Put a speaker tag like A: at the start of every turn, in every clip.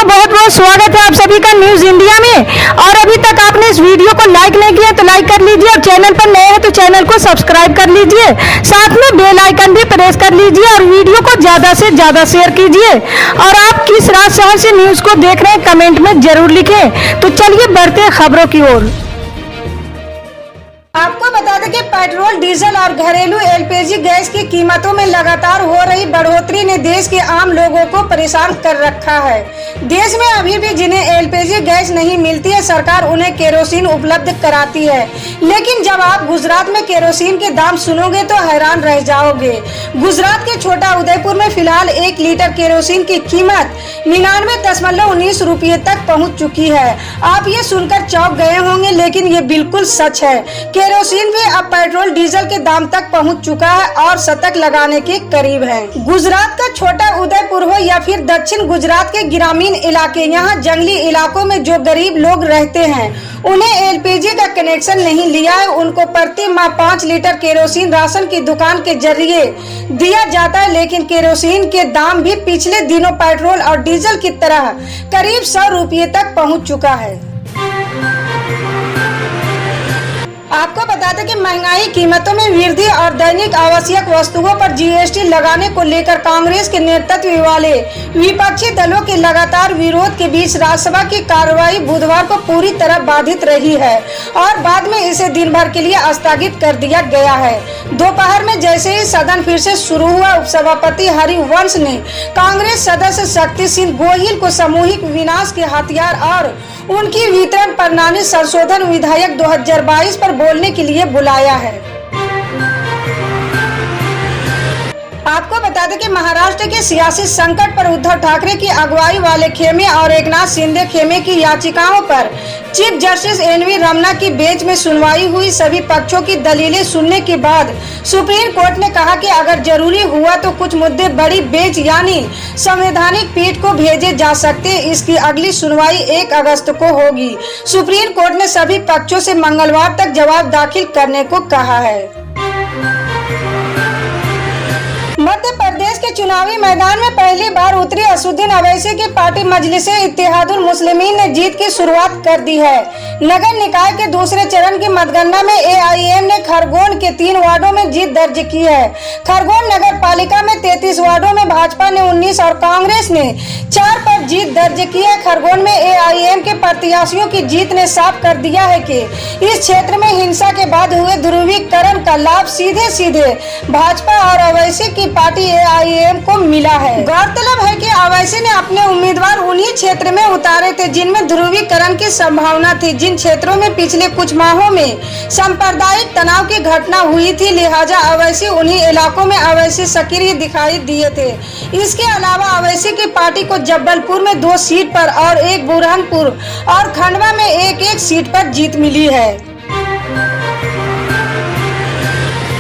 A: बहुत बहुत स्वागत है आप सभी का न्यूज इंडिया में। और अभी तक आपने इस वीडियो को लाइक नहीं किया तो लाइक कर लीजिए, और चैनल पर नए हैं तो चैनल को सब्सक्राइब कर लीजिए, साथ में बेल आइकन भी प्रेस कर लीजिए और वीडियो को ज्यादा से ज्यादा शेयर कीजिए। और आप किस राज्य शहर से न्यूज को देख रहे हैं कमेंट में जरूर लिखें। तो चलिए बढ़ते हैं खबरों की ओर।
B: आपको बता दें कि पेट्रोल, डीजल और घरेलू एलपीजी गैस की कीमतों में लगातार हो रही बढ़ोतरी ने देश के आम लोगों को परेशान कर रखा है। देश में अभी भी जिन्हें एलपीजी गैस नहीं मिलती है, सरकार उन्हें केरोसिन उपलब्ध कराती है। लेकिन जब आप गुजरात में केरोसिन के दाम सुनोगे तो हैरान रह जाओगे। गुजरात के छोटा उदयपुर में फिलहाल 1 लीटर केरोसिन की कीमत 99.19 रुपये तक पहुँच चुकी है। आप ये सुनकर चौंक गए होंगे, लेकिन ये बिल्कुल सच है। केरोसिन भी अब पेट्रोल डीजल के दाम तक पहुंच चुका है और शतक लगाने के करीब है। गुजरात का छोटा उदयपुर हो या फिर दक्षिण गुजरात के ग्रामीण इलाके, यहाँ जंगली इलाकों में जो गरीब लोग रहते हैं उन्हें एलपीजी का कनेक्शन नहीं लिया है, उनको प्रति माह 5 लीटर केरोसिन राशन की दुकान के जरिए दिया जाता है। लेकिन केरोसिन के दाम भी पिछले दिनों पेट्रोल और डीजल की तरह करीब 100 रुपये तक पहुँच चुका है। आपको बता दें कि महंगाई, कीमतों में वृद्धि और दैनिक आवश्यक वस्तुओं पर जीएसटी लगाने को लेकर कांग्रेस के नेतृत्व वाले विपक्षी दलों के लगातार विरोध के बीच राज्यसभा की कार्रवाई बुधवार को पूरी तरह बाधित रही है और बाद में इसे दिन भर के लिए स्थगित कर दिया गया है। दोपहर में जैसे ही सदन फिर से शुरू हुआ, उपसभापति हरिवंश ने कांग्रेस सदस्य शक्ति सिंह गोहिल को सामूहिक विनाश के हथियार और उनकी वितरण प्रणाली संशोधन विधेयक 2022 पर बोलने के लिए बुलाया है। आपको बता दें कि महाराष्ट्र के सियासी संकट पर उद्धव ठाकरे की अगुवाई वाले खेमे और एकनाथ शिंदे खेमे की याचिकाओं पर चीफ जस्टिस एनवी रमन्ना की बेंच में सुनवाई हुई। सभी पक्षों की दलीलें सुनने के बाद सुप्रीम कोर्ट ने कहा कि अगर जरूरी हुआ तो कुछ मुद्दे बड़ी बेंच यानी संवैधानिक पीठ को भेजे जा सकते हैं। इसकी अगली सुनवाई 1 अगस्त को होगी। सुप्रीम कोर्ट ने सभी पक्षों से मंगलवार तक जवाब दाखिल करने को कहा है। मध्य प्रदेश के चुनावी मैदान में पहली बार उतरी असदुद्दीन अवैसी की पार्टी मजलिस-ए-इत्तेहादुल मुस्लिमीन ने जीत की शुरुआत कर दी है। नगर निकाय के दूसरे चरण की मतगणना में एआईएम ने खरगोन के 3 वार्डों में जीत दर्ज की है। खरगोन नगर पालिका में 33 वार्डों में भाजपा ने 19 और कांग्रेस ने 4 पर जीत दर्ज की है। खरगोन में एआईएम के प्रत्याशियों की जीत ने साफ कर दिया है कि इस क्षेत्र में हिंसा के बाद हुए ध्रुवीकरण का लाभ सीधे सीधे भाजपा और अवैसी की पार्टी एआईएम को मिला है। गौरतलब है कि अवैसी ने अपने उम्मीदवार उन्हीं क्षेत्र में उतारे थे जिनमें ध्रुवीकरण की संभावना थी। जिन क्षेत्रों में पिछले कुछ माहों में सांप्रदायिक तनाव की घटना हुई थी, लिहाजा अवैसी उन्हीं इलाकों में अवैसी सक्रिय दिखाई दिए थे। इसके अलावा अवैसी की पार्टी को जबलपुर में 2 सीट पर और 1 बुरहानपुर और खंडवा में 1-1 सीट पर जीत मिली है।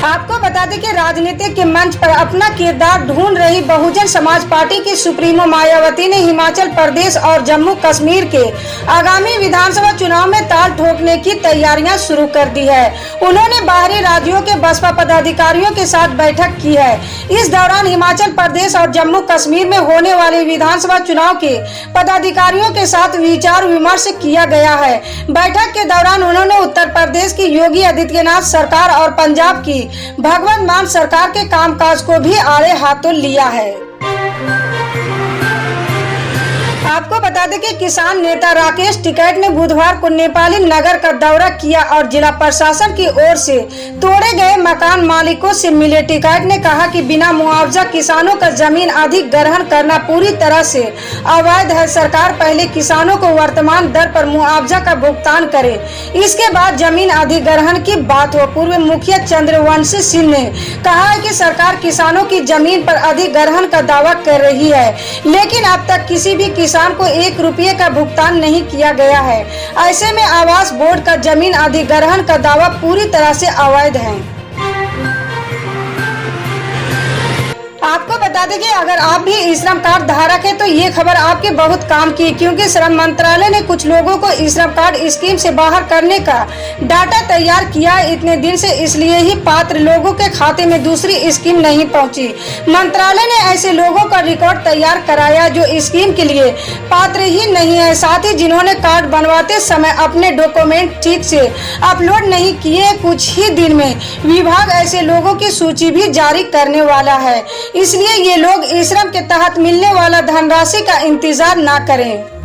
B: आपको बता दें कि राजनीति के मंच पर अपना किरदार ढूंढ रही बहुजन समाज पार्टी की सुप्रीमो मायावती ने हिमाचल प्रदेश और जम्मू कश्मीर के आगामी विधानसभा चुनाव में ताल ठोकने की तैयारियां शुरू कर दी है। उन्होंने बाहरी राज्यों के बसपा पदाधिकारियों के साथ बैठक की है। इस दौरान हिमाचल प्रदेश और जम्मू कश्मीर में होने वाले विधानसभा चुनाव के पदाधिकारियों के साथ विचार विमर्श किया गया है। बैठक के दौरान उन्होंने उत्तर प्रदेश की योगी आदित्यनाथ सरकार और पंजाब की भगवंत मान सरकार के कामकाज को भी आड़े हाथों लिया है। आपको बता दें कि किसान नेता राकेश टिकैत ने बुधवार को नेपाली नगर का दौरा किया और जिला प्रशासन की ओर से तोड़े गए मकान मालिकों से मिले। टिकैत ने कहा कि बिना मुआवजा किसानों का जमीन अधिग्रहण करना पूरी तरह से अवैध है। सरकार पहले किसानों को वर्तमान दर पर मुआवजा का भुगतान करे, इसके बाद जमीन अधिग्रहण की बात हो। पूर्व मुखिया चंद्रवंशी सिंह ने कहा है कि सरकार किसानों की जमीन पर अधिग्रहण का दावा कर रही है, लेकिन अब तक किसी भी किसान को 1 रुपये का भुगतान नहीं किया गया है। ऐसे में आवास बोर्ड का जमीन अधिग्रहण का दावा पूरी तरह से अवैध है। आपको बता दें कि अगर आप भी ई श्रम कार्ड धारक है तो ये खबर आपके बहुत काम की, क्योंकि श्रम मंत्रालय ने कुछ लोगों को ई श्रम कार्ड स्कीम से बाहर करने का डाटा तैयार किया है इतने दिन से, इसलिए ही पात्र लोगों के खाते में दूसरी स्कीम नहीं पहुंची। मंत्रालय ने ऐसे लोगों का रिकॉर्ड तैयार कराया जो स्कीम के लिए पात्र ही नहीं है, साथ ही जिन्होंने कार्ड बनवाते समय अपने डॉक्यूमेंट ठीक से अपलोड नहीं किए। कुछ ही दिन में विभाग ऐसे लोगों की सूची भी जारी करने वाला है, इसलिए ये लोग ई श्रम के तहत मिलने वाला धनराशि का इंतजार ना करें।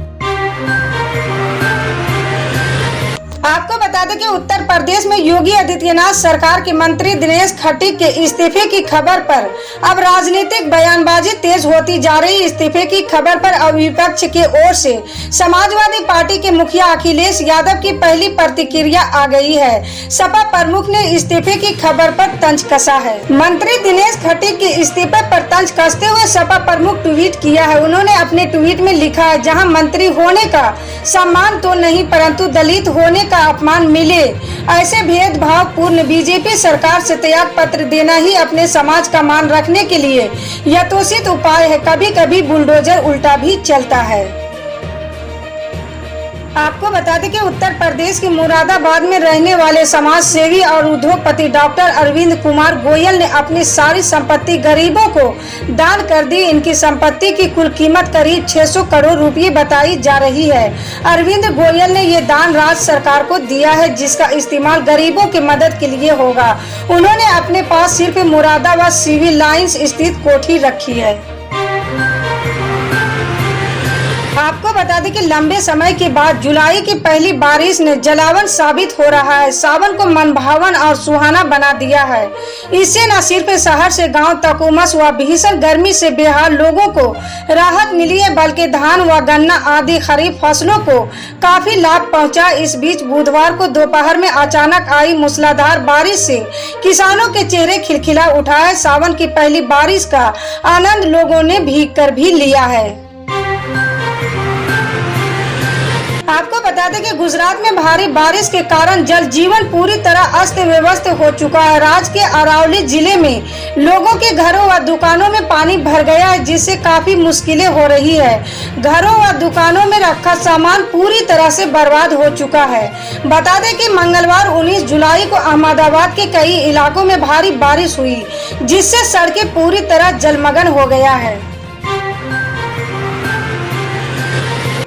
B: आपको बता दें कि उत्तर प्रदेश में योगी आदित्यनाथ सरकार के मंत्री दिनेश खटीक के इस्तीफे की खबर पर अब राजनीतिक बयानबाजी तेज होती जा रही। इस्तीफे की खबर पर अब विपक्ष की ओर से समाजवादी पार्टी के मुखिया अखिलेश यादव की पहली प्रतिक्रिया आ गई है। सपा प्रमुख ने इस्तीफे की खबर पर तंज कसा है। मंत्री दिनेश खटीक के इस्तीफे पर तंज कसते हुए सपा प्रमुख ट्वीट किया है। उन्होंने अपने ट्वीट में लिखा है, जहां मंत्री होने का सम्मान तो नहीं परंतु दलित होने का अपमान मिले, ऐसे भेदभाव पूर्ण बीजेपी सरकार से त्याग पत्र देना ही अपने समाज का मान रखने के लिए यथोचित उपाय है। कभी कभी बुलडोजर उल्टा भी चलता है। आपको बता दें कि उत्तर प्रदेश के मुरादाबाद में रहने वाले समाज सेवी और उद्योगपति डॉक्टर अरविंद कुमार गोयल ने अपनी सारी संपत्ति गरीबों को दान कर दी। इनकी संपत्ति की कुल कीमत करीब 600 करोड़ रुपए बताई जा रही है। अरविंद गोयल ने ये दान राज्य सरकार को दिया है, जिसका इस्तेमाल गरीबों की मदद के लिए होगा। उन्होंने अपने पास सिर्फ मुरादाबाद सिविल लाइंस स्थित कोठी रखी है। आपको बता दें कि लंबे समय के बाद जुलाई की पहली बारिश ने जलावन साबित हो रहा है। सावन को मनभावन और सुहाना बना दिया है। इससे न सिर्फ शहर से गांव तक उमस व भीषण गर्मी से बेहाल लोगों को राहत मिली है, बल्कि धान व गन्ना आदि खरीफ फसलों को काफी लाभ पहुंचा। इस बीच बुधवार को दोपहर में अचानक आई मूसलाधार बारिश से किसानों के चेहरे खिलखिला उठा है। सावन की पहली बारिश का आनंद लोगों ने भीग कर भी लिया है। आपको बता दें कि गुजरात में भारी बारिश के कारण जल जीवन पूरी तरह अस्त व्यस्त हो चुका है। राज्य के अरावली जिले में लोगों के घरों व दुकानों में पानी भर गया है, जिससे काफी मुश्किलें हो रही है। घरों व दुकानों में रखा सामान पूरी तरह से बर्बाद हो चुका है। बता दें कि मंगलवार 19 जुलाई को अहमदाबाद के कई इलाकों में भारी बारिश हुई, जिससे सड़कें पूरी तरह जलमग्न हो गया है।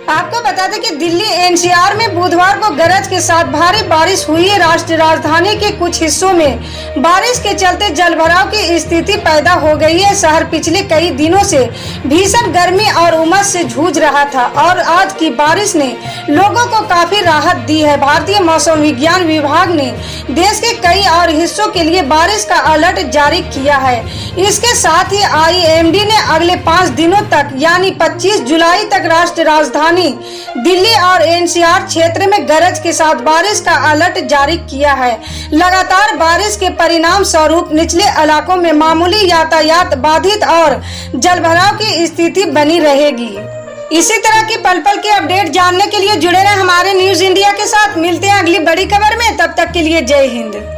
B: आपको बता दें कि दिल्ली एनसीआर में बुधवार को गरज के साथ भारी बारिश हुई है। राष्ट्रीय राजधानी के कुछ हिस्सों में बारिश के चलते जलभराव की स्थिति पैदा हो गई है। शहर पिछले कई दिनों से भीषण गर्मी और उमस से जूझ रहा था और आज की बारिश ने लोगों को काफी राहत दी है। भारतीय मौसम विज्ञान विभाग ने देश के कई और हिस्सों के लिए बारिश का अलर्ट जारी किया है। इसके साथ ही IMD ने अगले 5 दिनों तक यानी 25 जुलाई तक राष्ट्रीय राजधानी दिल्ली और एनसीआर क्षेत्र में गरज के साथ बारिश का अलर्ट जारी किया है। लगातार बारिश के परिणाम स्वरूप निचले इलाकों में मामूली यातायात बाधित और जलभराव की स्थिति बनी रहेगी। इसी तरह की पल पल के अपडेट जानने के लिए जुड़े रहे हमारे न्यूज इंडिया के साथ। मिलते हैं अगली बड़ी खबर में, तब तक के लिए जय हिंद।